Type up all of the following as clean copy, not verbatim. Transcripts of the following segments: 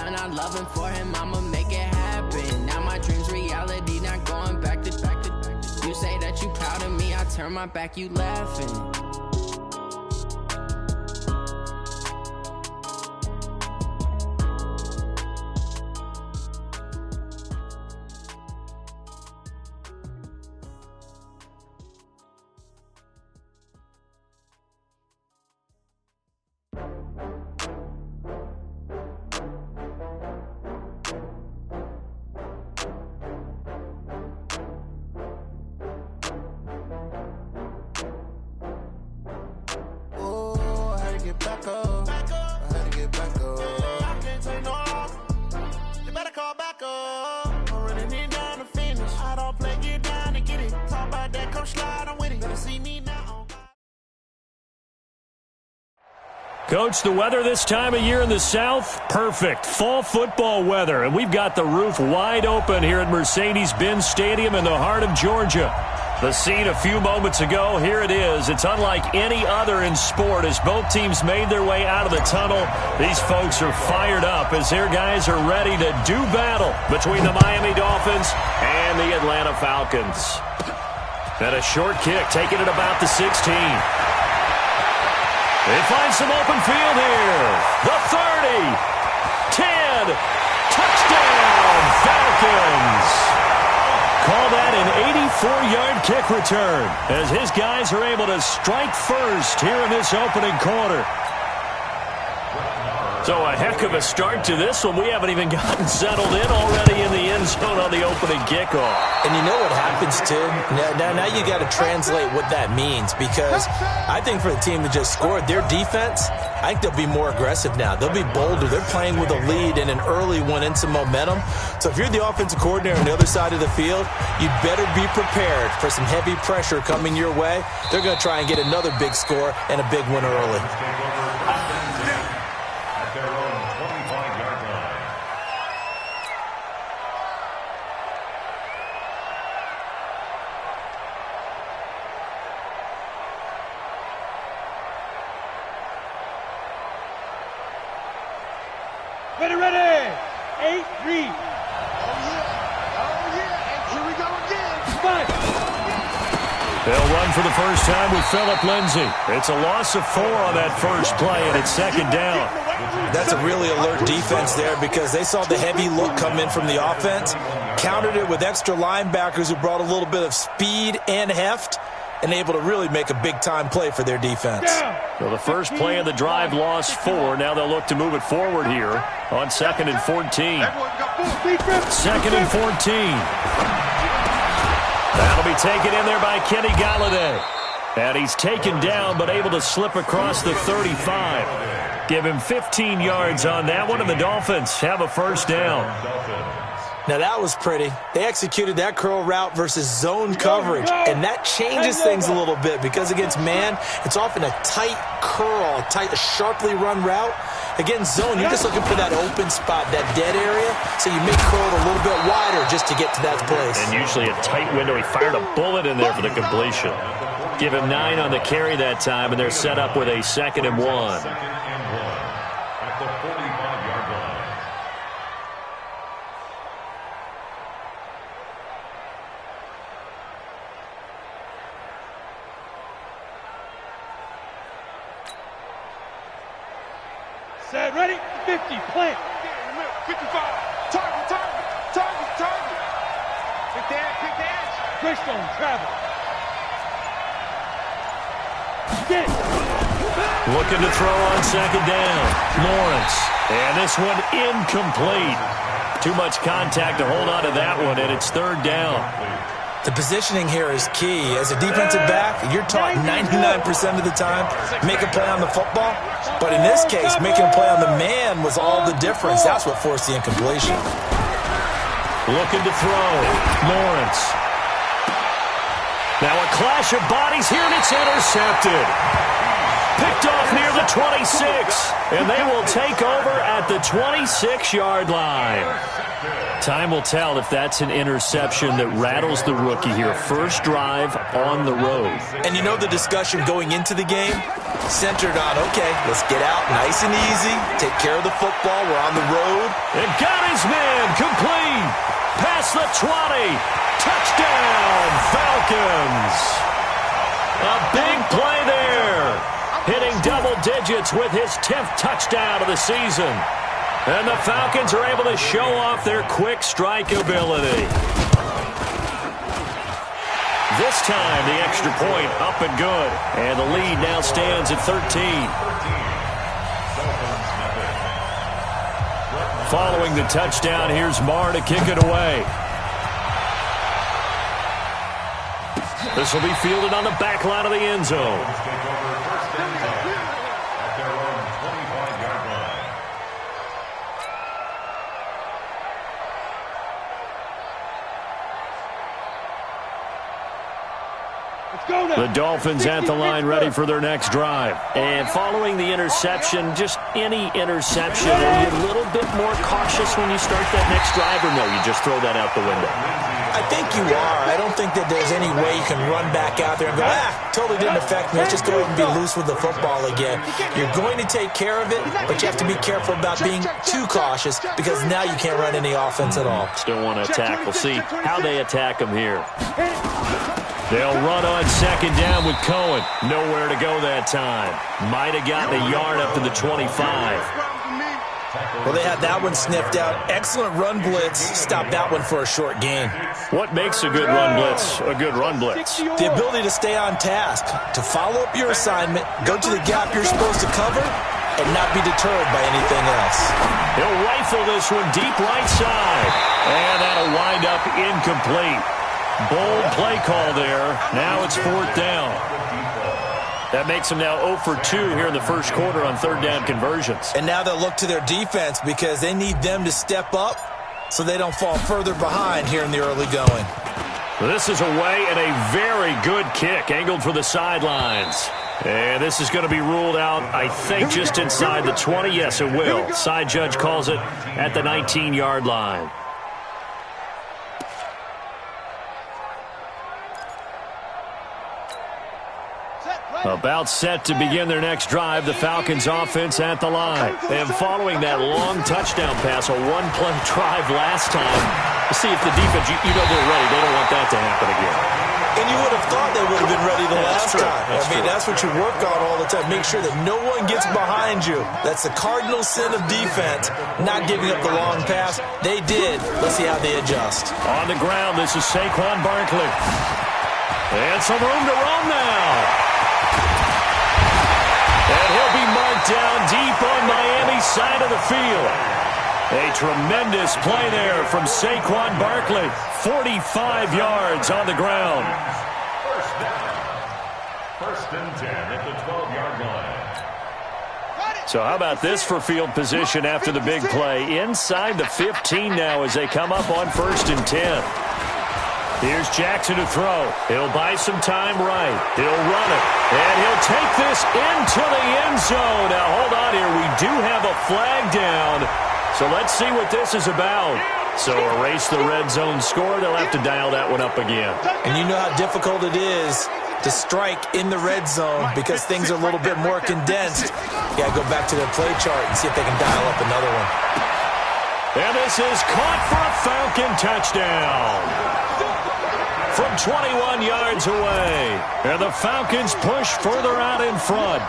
son, I love him for him, I'ma make it happen. Now my dream's reality, not going back to. You say that you proud of me, I turn my back, you laughing. Coach, the weather this time of year in the South, perfect. Fall football weather, and we've got the roof wide open here at Mercedes-Benz Stadium in the heart of Georgia. The scene a few moments ago, here it is. It's unlike any other in sport as both teams made their way out of the tunnel. These folks are fired up as their guys are ready to do battle between the Miami Dolphins and the Atlanta Falcons. And a short kick taken at about the 16. They find some open field here. The 30, 10, touchdown, Falcons. Call that an 84-yard kick return as his guys are able to strike first here in this opening quarter. So a heck of a start to this one. We haven't even gotten settled in already in the end zone on the opening kickoff. And you know what happens, too? Now you got to translate what that means, because I think for the team that just scored, their defense, I think they'll be more aggressive now. They'll be bolder. They're playing with a lead and an early one and some momentum. So if you're the offensive coordinator on the other side of the field, you'd better be prepared for some heavy pressure coming your way. They're going to try and get another big score and a big one early. Ready, 8-3. Oh, yeah. And here we go again. Fight. They'll run for the first time with Phillip Lindsay. It's a loss of 4 on that first play, and it's second down. That's a really alert defense there because they saw the heavy look come in from the offense, countered it with extra linebackers who brought a little bit of speed and heft, and able to really make a big-time play for their defense. So the first play of the drive lost 4. Now they'll look to move it forward here on 2nd and 14. 2nd and 14. That'll be taken in there by Kenny Golladay. And he's taken down but able to slip across the 35. Give him 15 yards on that one, and the Dolphins have a first down. Now, that was pretty. They executed that curl route versus zone coverage, and that changes things a little bit because against man, it's often a tight curl, a sharply run route. Against zone, you're just looking for that open spot, that dead area, so you may curl it a little bit wider just to get to that place. And usually a tight window. He fired a bullet in there for the completion. Give him 9 on the carry that time, and they're set up with a 2nd and 1. Set, ready, 50, plant. 55, target. Pick the edge. Greystone, travel. Get it. Looking to throw on 2nd down. Lawrence. And this one incomplete. Too much contact to hold on to that one, and it's 3rd down. The positioning here is key. As a defensive back, you're taught 99% of the time, make a play on the football. But in this case, making a play on the man was all the difference. That's what forced the incompletion. Looking to throw. Lawrence. Now a clash of bodies here, and it's intercepted. Picked off near the 26. And they will take over at the 26-yard line. Time will tell if that's an interception that rattles the rookie here. First drive on the road. And you know the discussion going into the game? Centered on, okay, let's get out nice and easy, take care of the football, we're on the road. And got his man, complete. Past the 20. Touchdown, Falcons. A big play there. Hitting double digits with his 10th touchdown of the season. And the Falcons are able to show off their quick strike ability. This time, the extra point up and good. And the lead now stands at 13. Following the touchdown, here's Marr to kick it away. This will be fielded on the back line of the end zone. The Dolphins at the line ready for their next drive. And following the interception, just any interception, are you a little bit more cautious when you start that next drive, or no, you just throw that out the window? I think you are. I don't think that there's any way you can run back out there and go, totally didn't affect me. Let's just go ahead and be loose with the football again. You're going to take care of it, but you have to be careful about being too cautious because now you can't run any offense at all. Still want to attack. We'll see how they attack them here. They'll run on second down with Cohen. Nowhere to go that time. Might have gotten a yard up to the 25. Well, they had that one sniffed out. Excellent run blitz. Stopped that one for a short gain. What makes a good run blitz a good run blitz? The ability to stay on task, to follow up your assignment, go to the gap you're supposed to cover, and not be deterred by anything else. He'll rifle this one deep right side. And that'll wind up incomplete. Bold play call there. Now it's fourth down. That makes them now 0 for 2 here in the first quarter on third down conversions. And now they'll look to their defense because they need them to step up so they don't fall further behind here in the early going. This is away and a very good kick angled for the sidelines. And this is going to be ruled out, I think, just inside the 20. Yes, it will. Side judge calls it at the 19-yard line. About set to begin their next drive, the Falcons offense at the line. And following that long touchdown pass, a one-play drive last time, to see if the defense, you know they're ready. They don't want that to happen again. And you would have thought they would have been ready the last time. That's what you work on all the time. Make sure that no one gets behind you. That's the cardinal sin of defense, not giving up the long pass. They did. Let's see how they adjust. On the ground, this is Saquon Barkley. And some room to roam now. And he'll be marked down deep on Miami's side of the field. A tremendous play there from Saquon Barkley. 45 yards on the ground. First and 10 at the 12-yard line. So how about this for field position after the big play? Inside the 15 now as they come up on first and 10. Here's Jackson to throw. He'll buy some time right. He'll run it. And he'll take this into the end zone. Now, hold on here. We do have a flag down. So let's see what this is about. So erase the red zone score. They'll have to dial that one up again. And you know how difficult it is to strike in the red zone because things are a little bit more condensed. You got to go back to their play chart and see if they can dial up another one. And this is caught for a Falcon touchdown. From 21 yards away. And the Falcons push further out in front.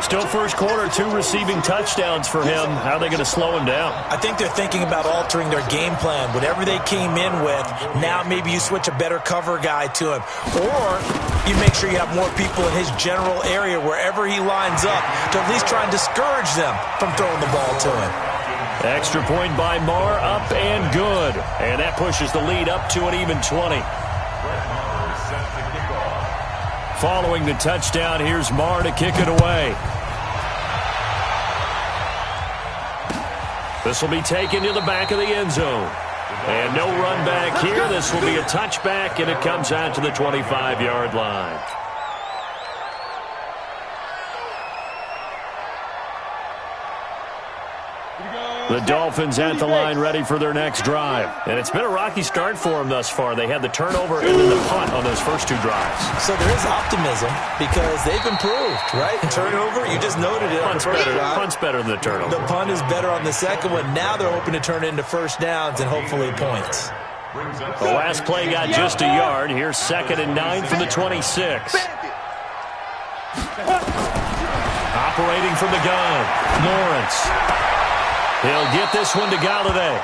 Still first quarter, 2 receiving touchdowns for him. How are they going to slow him down? I think they're thinking about altering their game plan. Whatever they came in with, now maybe you switch a better cover guy to him. Or you make sure you have more people in his general area wherever he lines up to at least try and discourage them from throwing the ball to him. Extra point by Marr, up and good. And that pushes the lead up to an even 20. Following the touchdown, here's Marr to kick it away. This will be taken to the back of the end zone. And no run back here. This will be a touchback, and it comes out to the 25-yard line. The Dolphins at the line ready for their next drive. And it's been a rocky start for them thus far. They had the turnover and then the punt on those first two drives. So there is optimism because they've improved, right? Turnover, you just noted it on the first drive. Punt's better than the turnover. The punt is better on the second one. Now they're hoping to turn it into first downs and hopefully points. The last play got just a yard. Here's 2nd and 9 from the 26. Operating from the gun, Lawrence. He'll get this one to Galladay.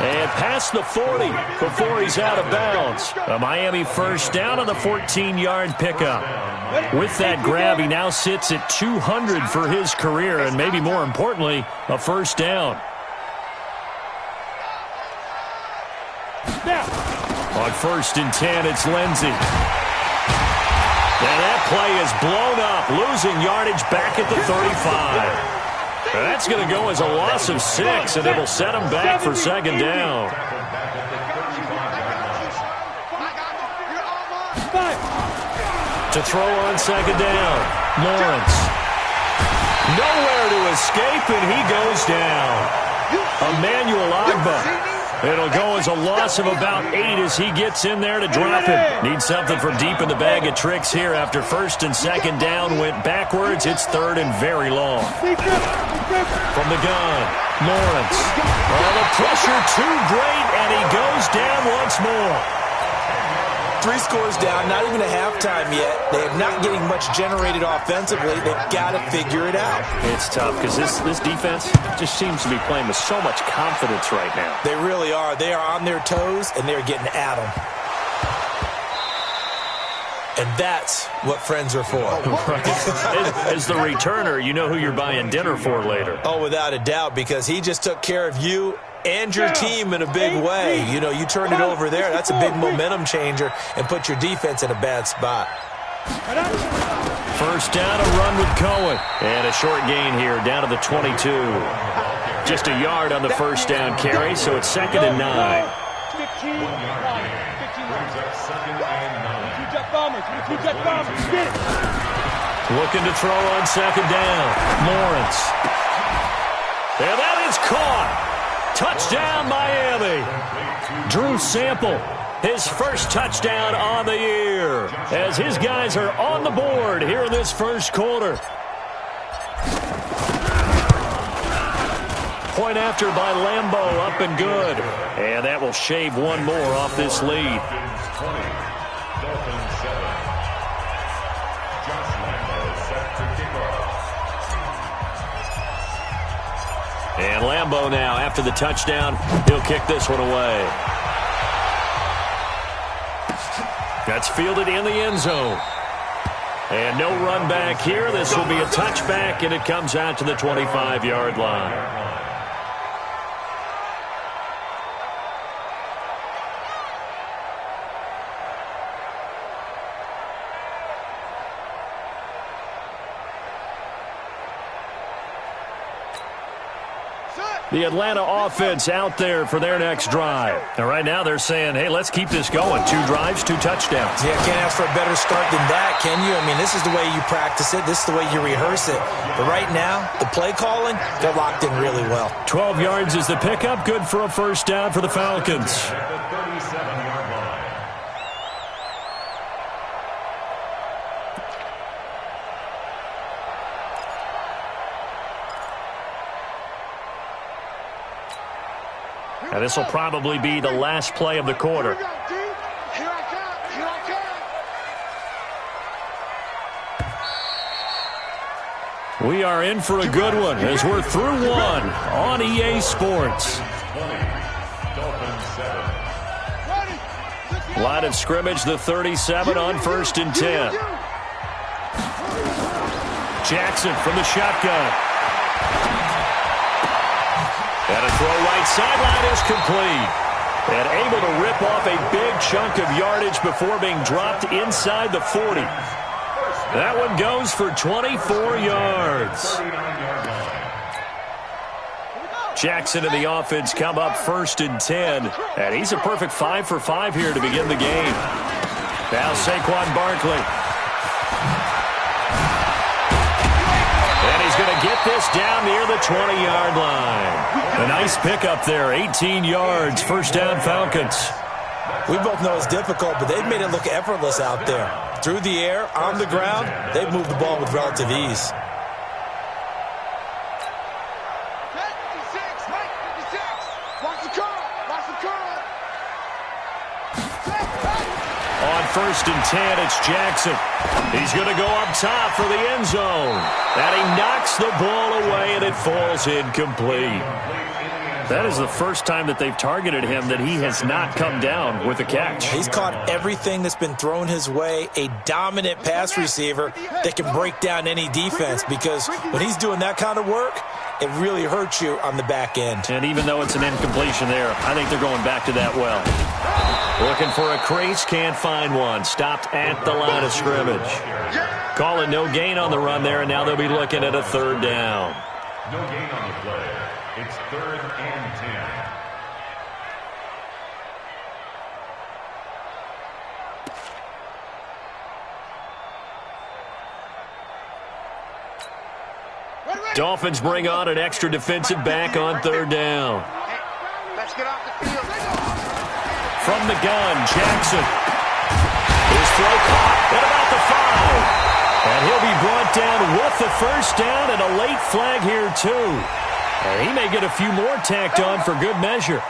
And past the 40 before he's out of bounds. A Miami first down on the 14-yard pickup. With that grab, he now sits at 200 for his career, and maybe more importantly, a first down. On 1st and 10, it's Lindsey. And that play is blown up, losing yardage back at the 35. That's going to go as a loss of 6, and it'll set him back for 2nd down. To throw on 2nd down, Lawrence. Nowhere to escape, and he goes down. Emmanuel Ogbah. It'll go as a loss of about 8 as he gets in there to drop it. Needs something from deep in the bag of tricks here after 1st and 2nd down went backwards. It's 3rd and very long. From the gun, Lawrence. Well, the pressure too great, and he goes down once more. 3 scores down, not even a halftime yet. They are not getting much generated offensively. They've got to figure it out. It's tough because this defense just seems to be playing with so much confidence right now. They really are. They are on their toes, and they're getting at them. And that's what friends are for. Right. As the returner, you know who you're buying dinner for later. Oh, without a doubt, because he just took care of you and your team in a big way. You know, you turn it over there. That's a big momentum changer and put your defense in a bad spot. First down, a run with Cohen. And a short gain here down to the 22. Just a yard on the first down carry, so it's 2nd and 9. Looking to throw on 2nd down. Lawrence. And that is caught. Touchdown, Miami. Drew Sample, his first touchdown on the year, as his guys are on the board here in this first quarter. Point after by Lambeau, up and good. And that will shave one more off this lead. And Lambeau now, after the touchdown, he'll kick this one away. That's fielded in the end zone. And no run back here. This will be a touchback, and it comes out to the 25-yard line. The Atlanta offense out there for their next drive. And right now they're saying, hey, let's keep this going. 2 drives, 2 touchdowns. Yeah, can't ask for a better start than that, can you? I mean, this is the way you practice it. This is the way you rehearse it. But right now, the play calling, they're locked in really well. 12 yards is the pickup. Good for a first down for the Falcons. And this will probably be the last play of the quarter. We are in for a good one as we're through one on EA Sports. Line of scrimmage, the 37 on 1st and 10. Jackson from the shotgun. And a throw right sideline is complete. And able to rip off a big chunk of yardage before being dropped inside the 40. That one goes for 24 yards. Jackson and the offense come up 1st and 10. And he's a perfect 5 for 5 here to begin the game. Now Saquon Barkley. And he's going to get get this down near the 20-yard line. A nice pickup there, 18 yards, first down Falcons. We both know it's difficult, but they've made it look effortless out there. Through the air, on the ground, they've moved the ball with relative ease. On 1st and 10, it's Jackson. He's going to go up top for the end zone. And he knocks the ball away, and it falls incomplete. That is the first time that they've targeted him that he has not come down with a catch. He's caught everything that's been thrown his way, a dominant pass receiver that can break down any defense, because when he's doing that kind of work, it really hurts you on the back end. And even though it's an incompletion there, I think they're going back to that well. Looking for a crease, can't find one. Stopped at the line of scrimmage. Calling no gain on the run there, and now they'll be looking at a 3rd down. No gain on the play. It's 3rd and 10. Dolphins bring on an extra defensive back on 3rd down. Let's get off the field. From the gun, Jackson. His throw caught at about the 5. And he'll be brought down with the first down and a late flag here, too. And he may get a few more tacked on for good measure.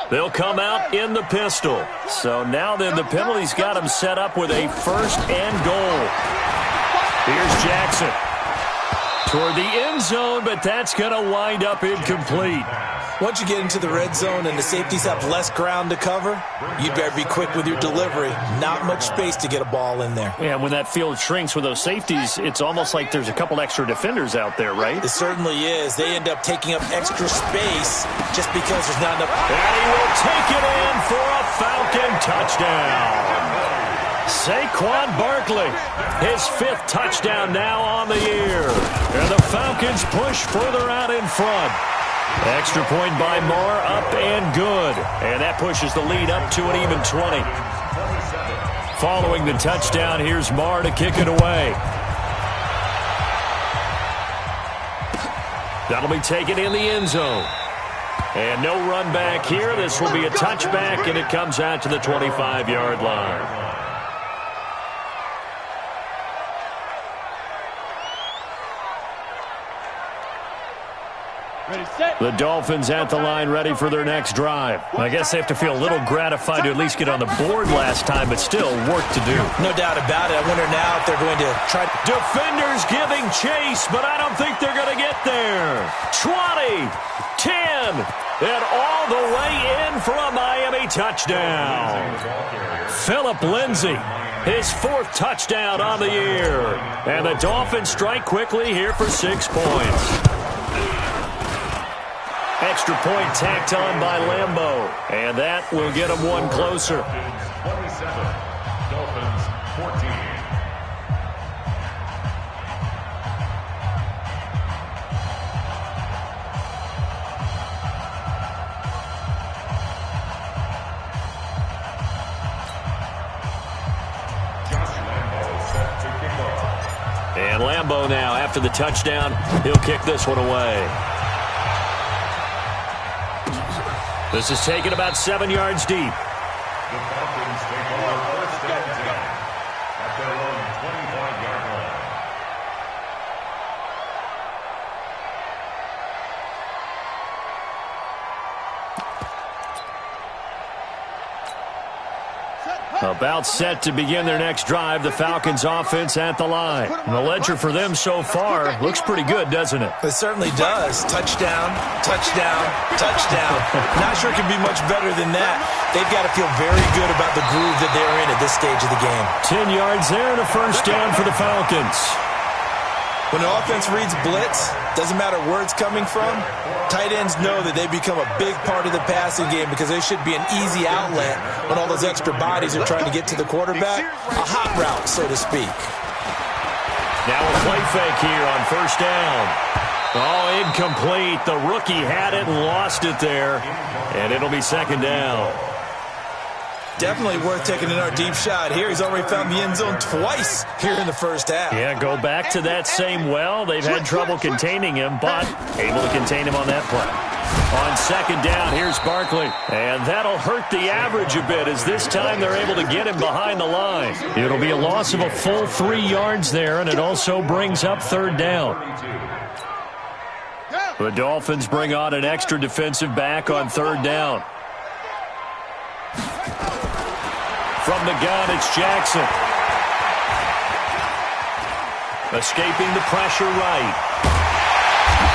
They'll come out in the pistol. So now then the penalty's got him set up with a 1st and goal. Here's Jackson. Toward the end zone, but that's going to wind up incomplete. Once you get into the red zone and the safeties have less ground to cover, you better be quick with your delivery. Not much space to get a ball in there. Yeah, when that field shrinks with those safeties, it's almost like there's a couple extra defenders out there, right? It certainly is. They end up taking up extra space just because there's not enough. And he will take it in for a Falcon touchdown. Saquon Barkley, his 5th touchdown now on the year. And the Falcons push further out in front. Extra point by Moore, up and good. And that pushes the lead up to an even 20. Following the touchdown, here's Moore to kick it away. That'll be taken in the end zone. And no run back here. This will be a touchback, and it comes out to the 25-yard line. The Dolphins at the line, ready for their next drive. I guess they have to feel a little gratified to at least get on the board last time, but still work to do. No doubt about it. I wonder now if they're going to try. Defenders giving chase, but I don't think they're going to get there. 20, 10, and all the way in for a Miami touchdown. Phillip Lindsay, his 4th touchdown on the year. And the Dolphins strike quickly here for 6 points. Extra point tacked on by Lambeau. And that will get him one closer. 27, Dolphins 14. And Lambeau now, after the touchdown, he'll kick this one away. This is taken about 7 yards deep. The Falcons take over 1st and 10 at their own 25-yard line. About set to begin their next drive, the Falcons offense at the line. And the ledger for them so far looks pretty good, doesn't it? It certainly does. Touchdown, touchdown, touchdown. Not sure it can be much better than that. They've got to feel very good about the groove that they're in at this stage of the game. 10 yards there and a first down for the Falcons. When the offense reads blitz, doesn't matter where it's coming from, tight ends know that they become a big part of the passing game because they should be an easy outlet when all those extra bodies are trying to get to the quarterback. A hot route, so to speak. Now a play fake here on first down. Oh, incomplete. The rookie had it and lost it there. And it'll be second down. Definitely worth taking another deep shot here. He's already found the end zone twice here in the first half. Yeah, go back to that same well. They've had trouble containing him, but able to contain him on that play. On second down, here's Barkley. And that'll hurt the average a bit as this time they're able to get him behind the line. It'll be a loss of a full 3 yards there, and it also brings up third down. The Dolphins bring on an extra defensive back on third down. From the gun, it's Jackson. Escaping the pressure right.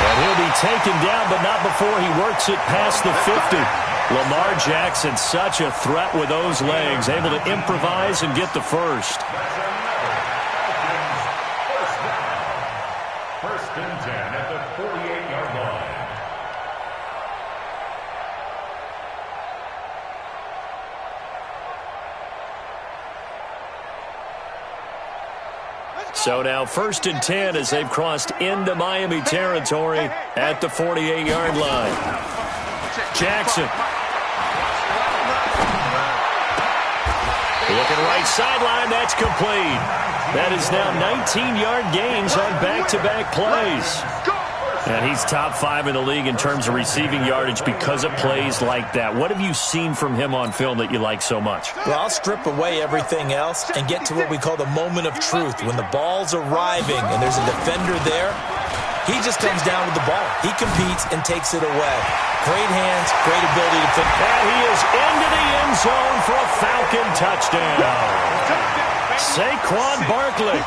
And he'll be taken down, but not before he works it past the 50. Lamar Jackson, such a threat with those legs, able to improvise and get the first. First and 10 at the 48-yard line. So now first and 10 as they've crossed into Miami territory at the 48-yard line. Jackson. Looking right sideline, that's complete. That is now 19-yard gains on back-to-back plays. And he's top 5 in the league in terms of receiving yardage because of plays like that. What have you seen from him on film that you like so much? Well, I'll strip away everything else and get to what we call the moment of truth. When the ball's arriving and there's a defender there, he just comes down with the ball. He competes and takes it away. Great hands, great ability to pick. And he is into the end zone for a Falcon touchdown. Saquon Barkley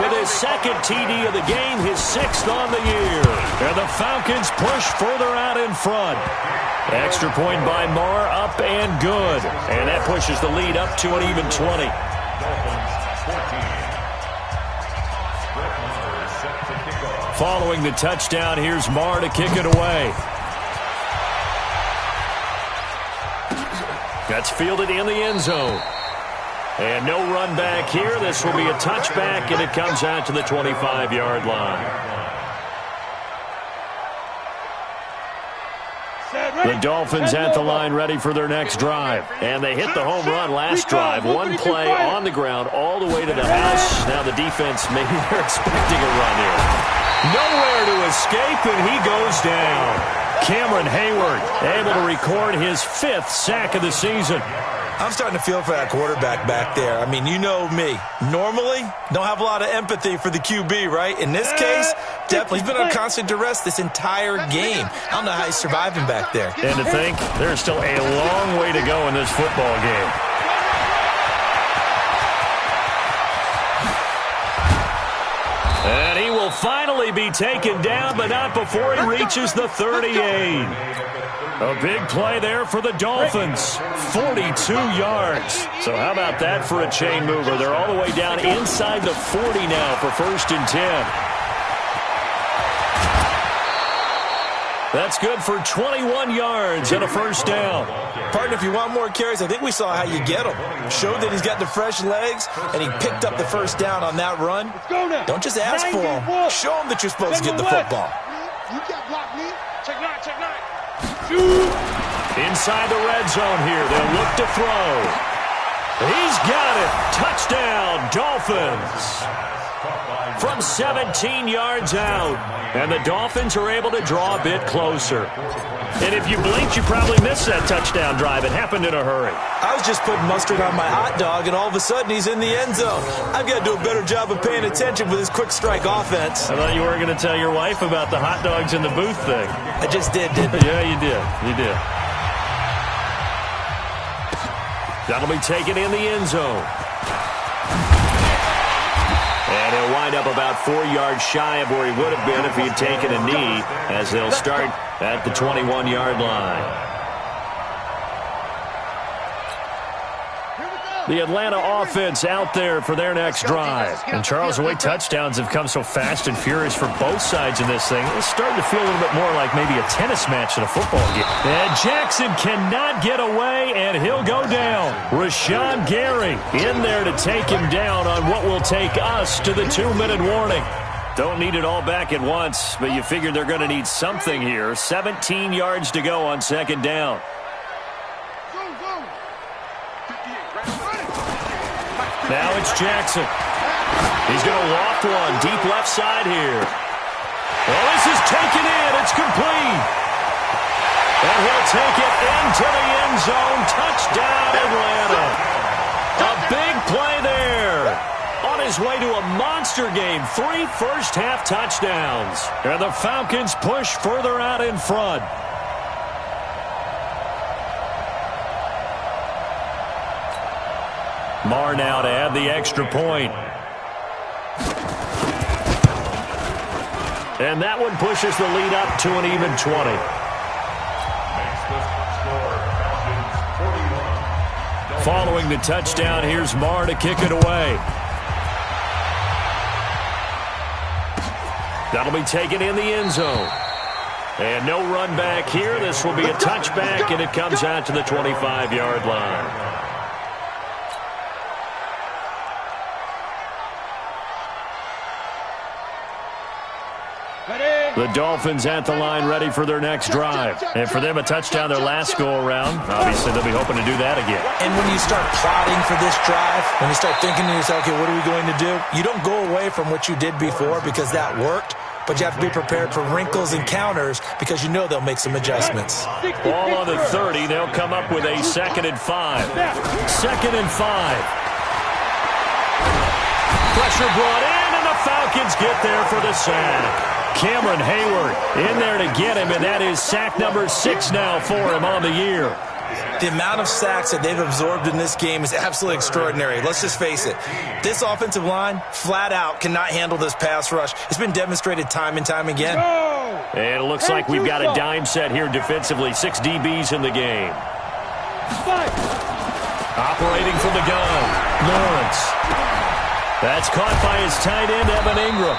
with his second TD of the game, his 6th on the year. And the Falcons push further out in front. Extra point by Marr, up and good. And that pushes the lead up to an even 20. Following the touchdown, here's Marr to kick it away. That's fielded in the end zone. And no run back here. This will be a touchback, and it comes out to the 25-yard line. The Dolphins at the line ready for their next drive. And they hit the home run last drive. One play on the ground all the way to the house. Now the defense, maybe they're expecting a run here. Nowhere to escape, and he goes down. Cameron Hayward able to record his 5th sack of the season. I'm starting to feel for that quarterback back there. I mean, you know me. Normally, don't have a lot of empathy for the QB, right? In this case, definitely, he's been on constant duress this entire game. I don't know how he's surviving back there. And to think, there's still a long way to go in this football game. And he will finally be taken down, but not before he reaches the 38. A big play there for the Dolphins. 42 yards. So how about that for a chain mover? They're all the way down inside the 40 now for first and 10. That's good for 21 yards and a first down. Partner, if you want more carries, I think we saw how you get them. Showed that he's got the fresh legs, and he picked up the first down on that run. Don't just ask for him. Show him that you're supposed to get the football. You got blocked, me. Check 9, check 9. Inside the red zone here. They'll look to throw. He's got it. Touchdown, Dolphins. From 17 yards out. And the Dolphins are able to draw a bit closer. And if you blinked, you probably missed that touchdown drive. It happened in a hurry. I was just putting mustard on my hot dog, and all of a sudden he's in the end zone. I've got to do a better job of paying attention with this quick strike offense. I thought you were going to tell your wife about the hot dogs in the booth thing. I just did, didn't I? Yeah, you did. You did. That'll be taken in the end zone. And he'll wind up about 4 yards shy of where he would have been if he had taken a knee, as they'll start at the 21-yard line. The Atlanta offense out there for their next drive. And Charles, the way touchdowns have come so fast and furious for both sides in this thing, it's starting to feel a little bit more like maybe a tennis match than a football game. And Jackson cannot get away, and he'll go down. Rashawn Gary in there to take him down on what will take us to the 2-minute warning. Don't need it all back at once, but you figure they're going to need something here. 17 yards to go on second down. Now it's Jackson. He's going to loft one deep left side here. Well, this is taken in. It's complete. And he'll take it into the end zone. Touchdown, Atlanta. A big play there. On his way to a monster game. 3 first-half touchdowns. And the Falcons push further out in front. Marr now to add the extra point. And that one pushes the lead up to an even 20. Following the touchdown, here's Marr to kick it away. That'll be taken in the end zone. And no run back here. This will be a touchback, and it comes out to the 25-yard line. The Dolphins at the line ready for their next drive. And for them, a touchdown their last go-around. Obviously, they'll be hoping to do that again. And when you start plotting for this drive, when you start thinking to yourself, okay, what are we going to do? You don't go away from what you did before because that worked, but you have to be prepared for wrinkles and counters because you know they'll make some adjustments. Ball on the 30. They'll come up with a 2nd and 5. 2nd and 5. Pressure brought in, and the Falcons get there for the sack. Cameron Hayward in there to get him, and that is sack number 6 now for him on the year. The amount of sacks that they've absorbed in this game is absolutely extraordinary. Let's just face it. This offensive line, flat out, cannot handle this pass rush. It's been demonstrated time and time again. And it looks like we've got a dime set here defensively. 6 DBs in the game. Operating from the gun, Lawrence. That's caught by his tight end, Evan Ingram.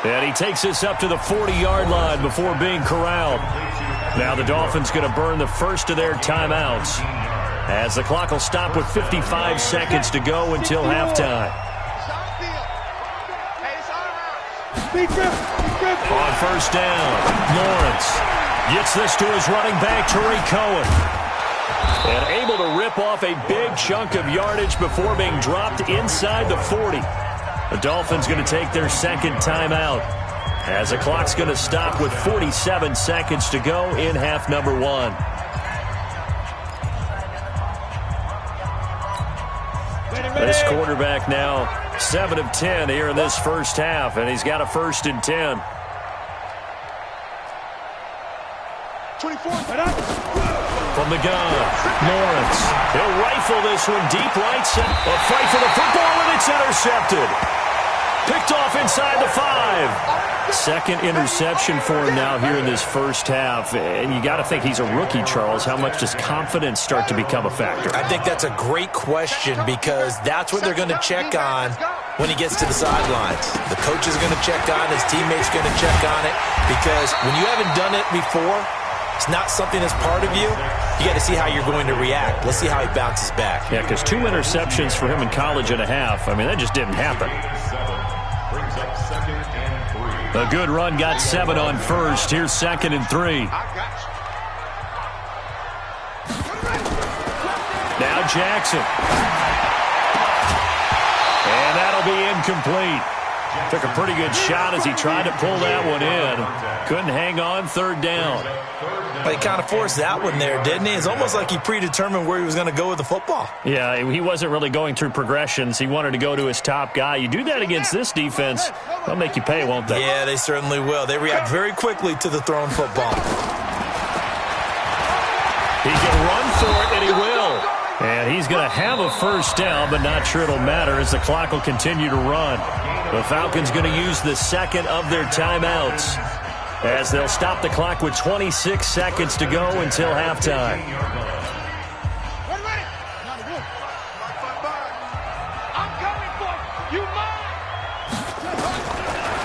And he takes us up to the 40-yard line before being corralled. Now the Dolphins going to burn the first of their timeouts as the clock will stop with 55 seconds to go until halftime. On first down, Lawrence gets this to his running back, Tariq Cohen. And able to rip off a big chunk of yardage before being dropped inside the 40. The Dolphins going to take their second timeout as the clock's going to stop with 47 seconds to go in half number 1. This quarterback now 7 of 10 here in this first half, and he's got a 1st and 10. 24. From the gun, Lawrence. He'll rifle this one deep right center. A fight for the football, and it's intercepted. Picked off inside the 5. Second interception for him now here in this first half. And you got to think he's a rookie, Charles. How much does confidence start to become a factor? I think that's a great question because that's what they're going to check on when he gets to the sidelines. The coach is going to check on it. His teammates going to check on it because when you haven't done it before, it's not something that's part of you. You got to see how you're going to react. Let's see how he bounces back. Yeah, because 2 interceptions for him in college and a half. I mean, that just didn't happen. A good run, got 7 on first. Here's 2nd and 3. Now Jackson. And that'll be incomplete. Took a pretty good shot as he tried to pull that one in. Couldn't hang on, 3rd down. But he kind of forced that one there, didn't he? It's almost like he predetermined where he was going to go with the football. Yeah, he wasn't really going through progressions. He wanted to go to his top guy. You do that against this defense, they'll make you pay, won't they? Yeah, they certainly will. They react very quickly to the thrown football. He can run for it, and he will. And he's going to have a 1st down, but not sure it'll matter as the clock will continue to run. The Falcons going to use the 2nd of their timeouts as they'll stop the clock with 26 seconds to go until halftime.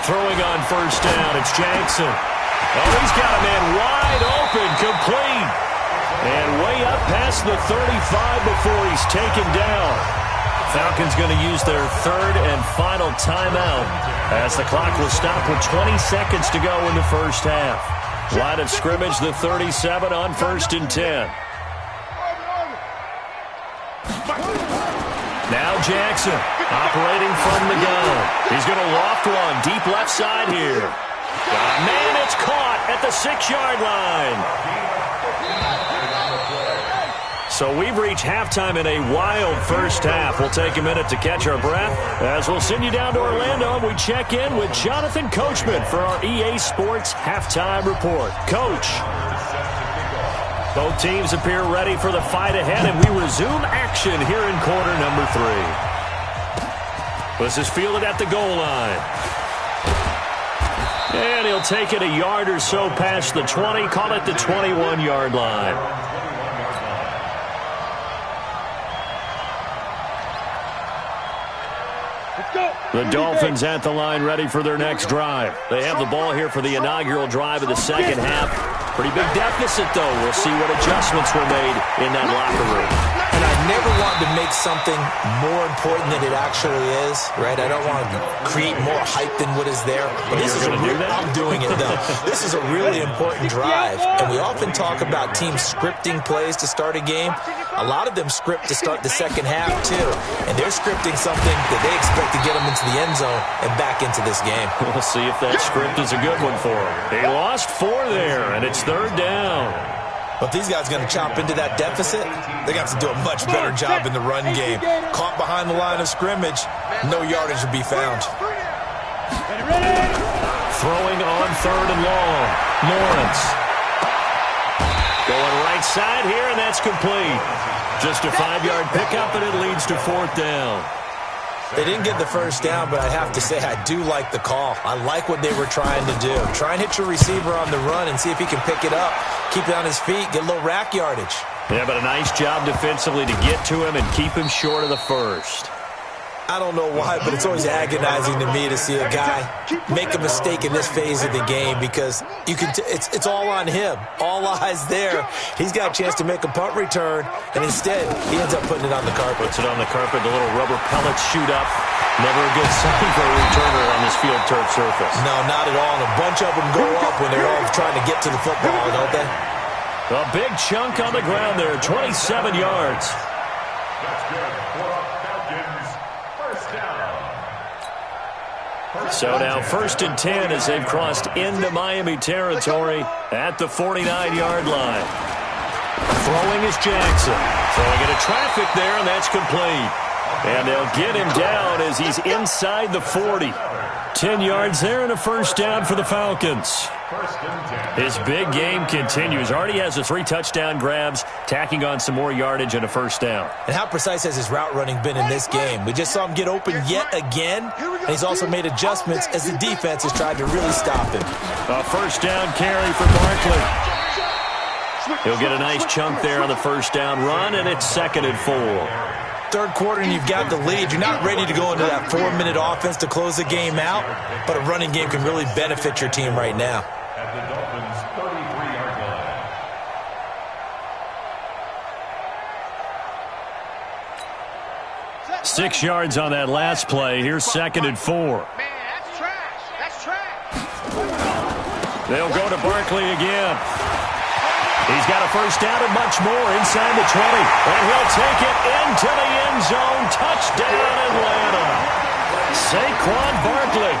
Throwing on 1st down, it's Jackson. Oh, he's got a man wide open, complete. And way up past the 35 before he's taken down. Falcons going to use their third and final timeout as the clock will stop with 20 seconds to go in the first half. Line of scrimmage, the 37 on 1st and 10. Now Jackson operating from the gun. He's going to loft one deep left side here. Man, it's caught at the 6-yard line. So we've reached halftime in a wild first half. We'll take a minute to catch our breath as we'll send you down to Orlando and we check in with Jonathan Coachman for our EA Sports Halftime Report. Coach. Both teams appear ready for the fight ahead, and we resume action here in quarter number 3. This is fielded at the goal line. And he'll take it a yard or so past the 20, call it the 21-yard line. The Dolphins at the line ready for their next drive. They have the ball here for the inaugural drive of the second half. Pretty big deficit, though. We'll see what adjustments were made in that locker room. And I never want to make something more important than it actually is, right? I don't want to create more hype than what is there. But this is I'm doing it, though. This is a really important drive. And we often talk about teams scripting plays to start a game. A lot of them script to start the second half, too. And they're scripting something that they expect to get them into the end zone and back into this game. We'll see if that script is a good one for them. They lost 4 there, and it's 3rd down. But these guys going to chop into that deficit, they're going to have to do a much better job in the run game. Caught behind the line of scrimmage, no yardage to be found. Throwing on 3rd and long. Lawrence. Going right side here, and that's complete. Just a 5-yard pickup, and it leads to 4th down. They didn't get the first down, but I have to say I do like the call. I like what they were trying to do. Try and hit your receiver on the run and see if he can pick it up, keep it on his feet, get a little rack yardage. Yeah, but a nice job defensively to get to him and keep him short of the first. I don't know why, but it's always agonizing to me to see a guy make a mistake in this phase of the game because you can. It's all on him. All eyes there. He's got a chance to make a punt return, and instead he ends up putting it on the carpet. Puts it on the carpet. The little rubber pellets shoot up. Never a good sign for a returner on this field turf surface. No, not at all. And a bunch of them go up when they're all trying to get to the football, don't they? A big chunk on the ground there. 27 yards. That's good. Falcons. First down. So now 1st and 10 as they've crossed into Miami territory at the 49-yard line. Throwing is Jackson. Throwing into traffic there, and that's complete. And they'll get him down as he's inside the 40. 10 yards there and a first down for the Falcons. His big game continues. Already has the 3 touchdown grabs, tacking on some more yardage and a first down. And how precise has his route running been in this game? We just saw him get open yet again, and he's also made adjustments as the defense has tried to really stop him. A first down carry for Barkley. He'll get a nice chunk there on the first down run, and it's 2nd and 4. Third quarter and you've got the lead. You're not ready to go into that 4-minute offense to close the game out, but a running game can really benefit your team right now. At the Dolphins' 33-yard line. 6 yards on that last play. Here's 2nd and 4. Man, that's trash. That's trash. They'll go to Barkley again. He's got a first down and much more inside the 20. And he'll take it into the end zone. Touchdown, Atlanta. Saquon Barkley,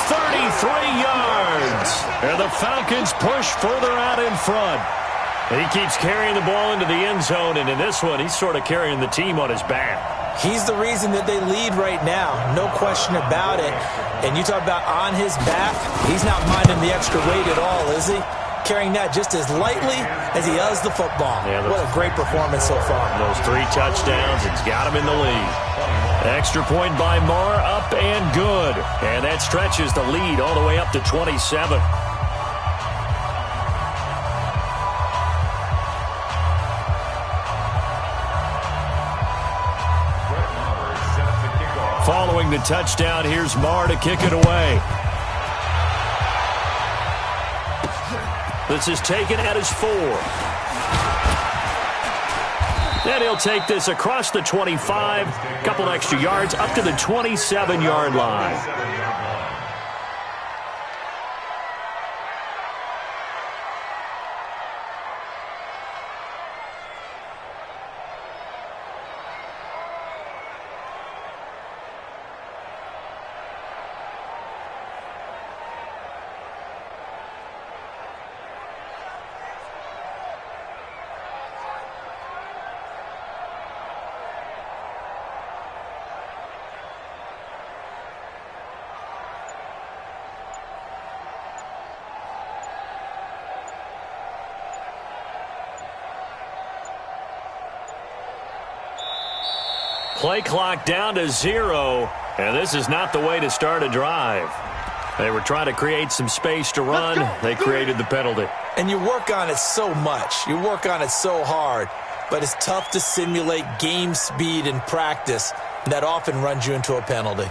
33 yards. And the Falcons push further out in front. He keeps carrying the ball into the end zone, and in this one, he's sort of carrying the team on his back. He's the reason that they lead right now, no question about it. And you talk about on his back, he's not minding the extra weight at all, is he? Carrying that just as lightly as he does the football. Yeah, what a great performance so far. Those 3 touchdowns, it's got him in the lead. Extra point by Marr, up and good. And that stretches the lead all the way up to 27. Following the touchdown, here's Marr to kick it away. This is taken at his 4. And he'll take this across the 25, a couple extra yards, up to the 27-yard line. Play clock down to 0, and this is not the way to start a drive. They were trying to create some space to run. They created the penalty. And you work on it so much. You work on it so hard. But it's tough to simulate game speed in practice, and that often runs you into a penalty.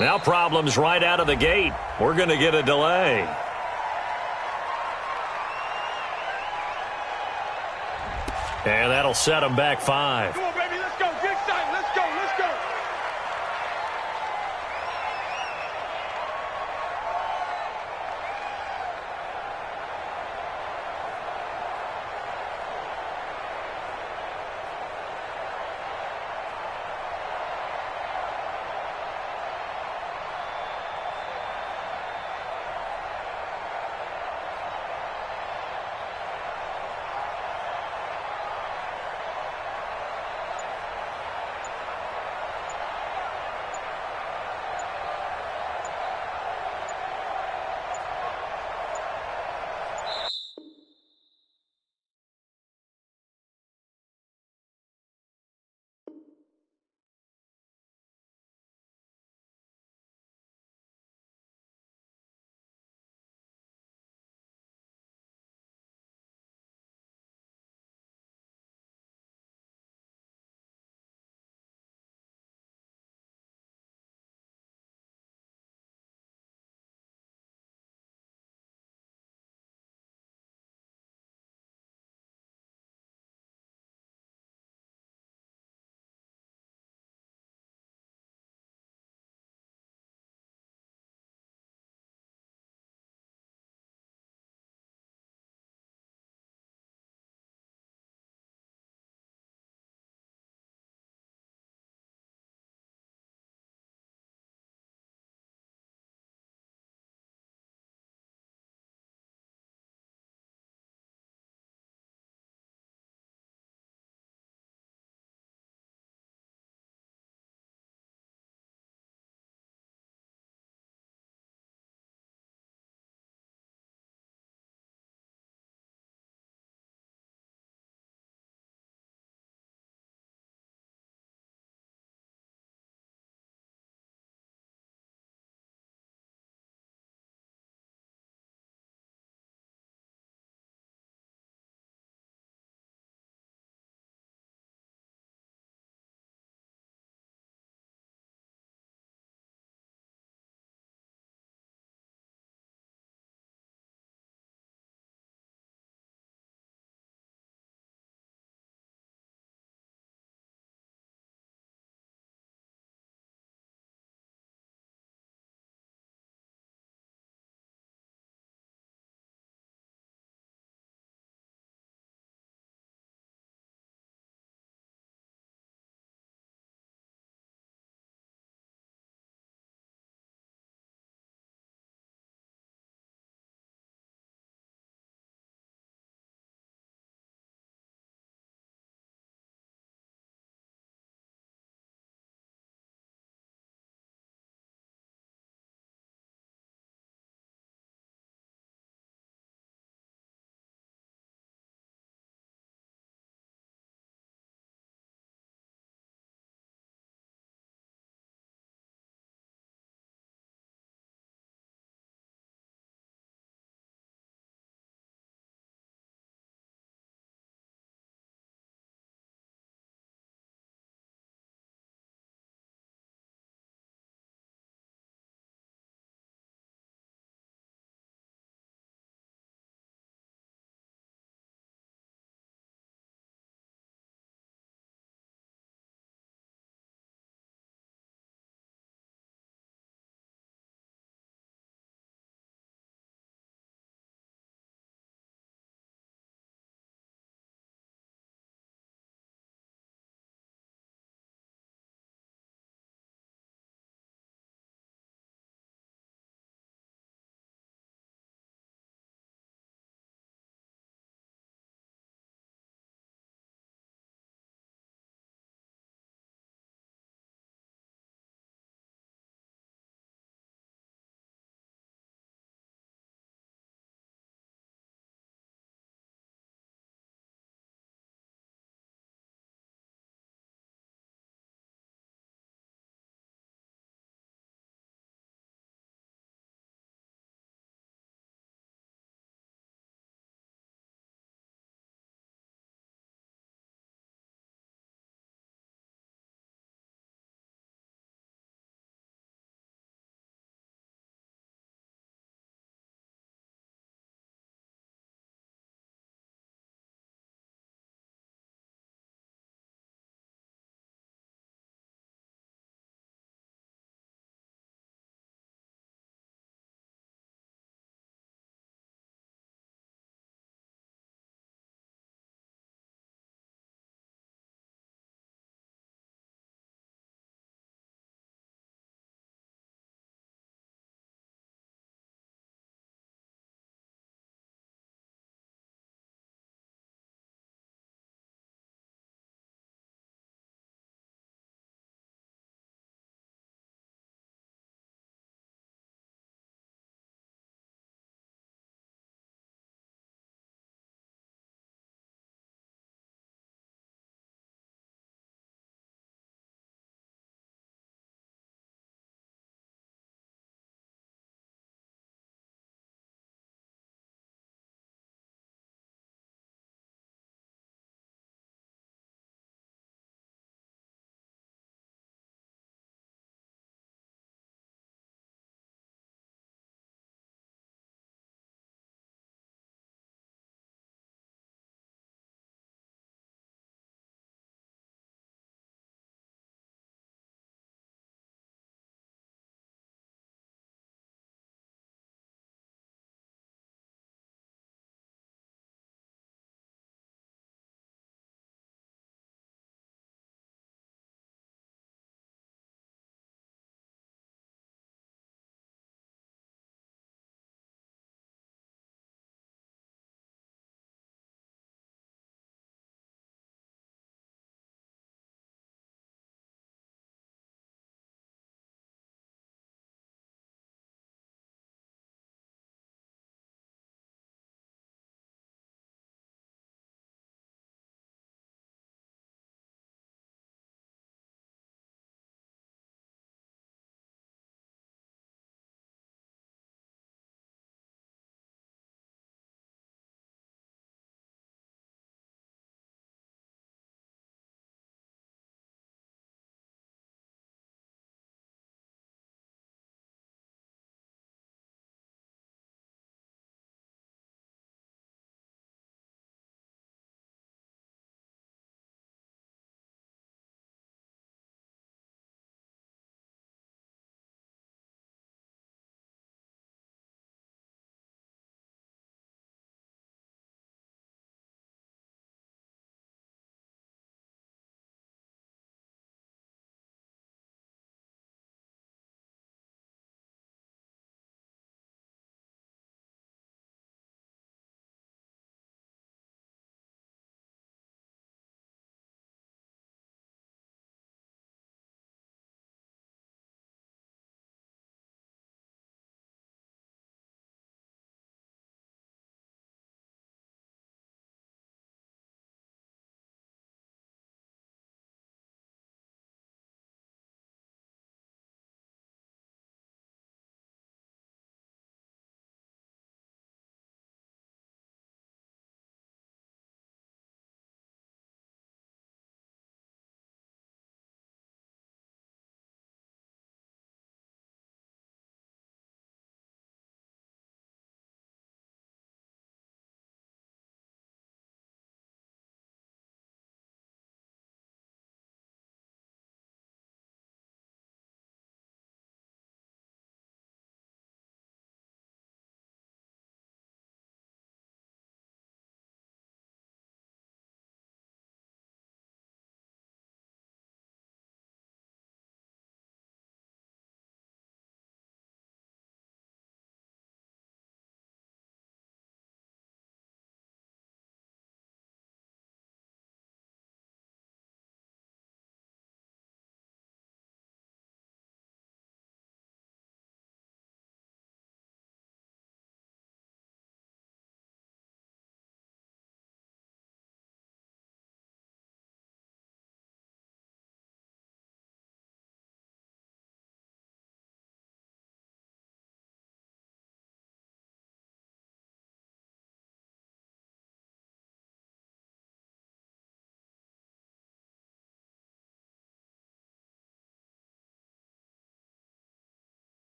Now problems right out of the gate. We're going to get a delay. And that'll set them back 5.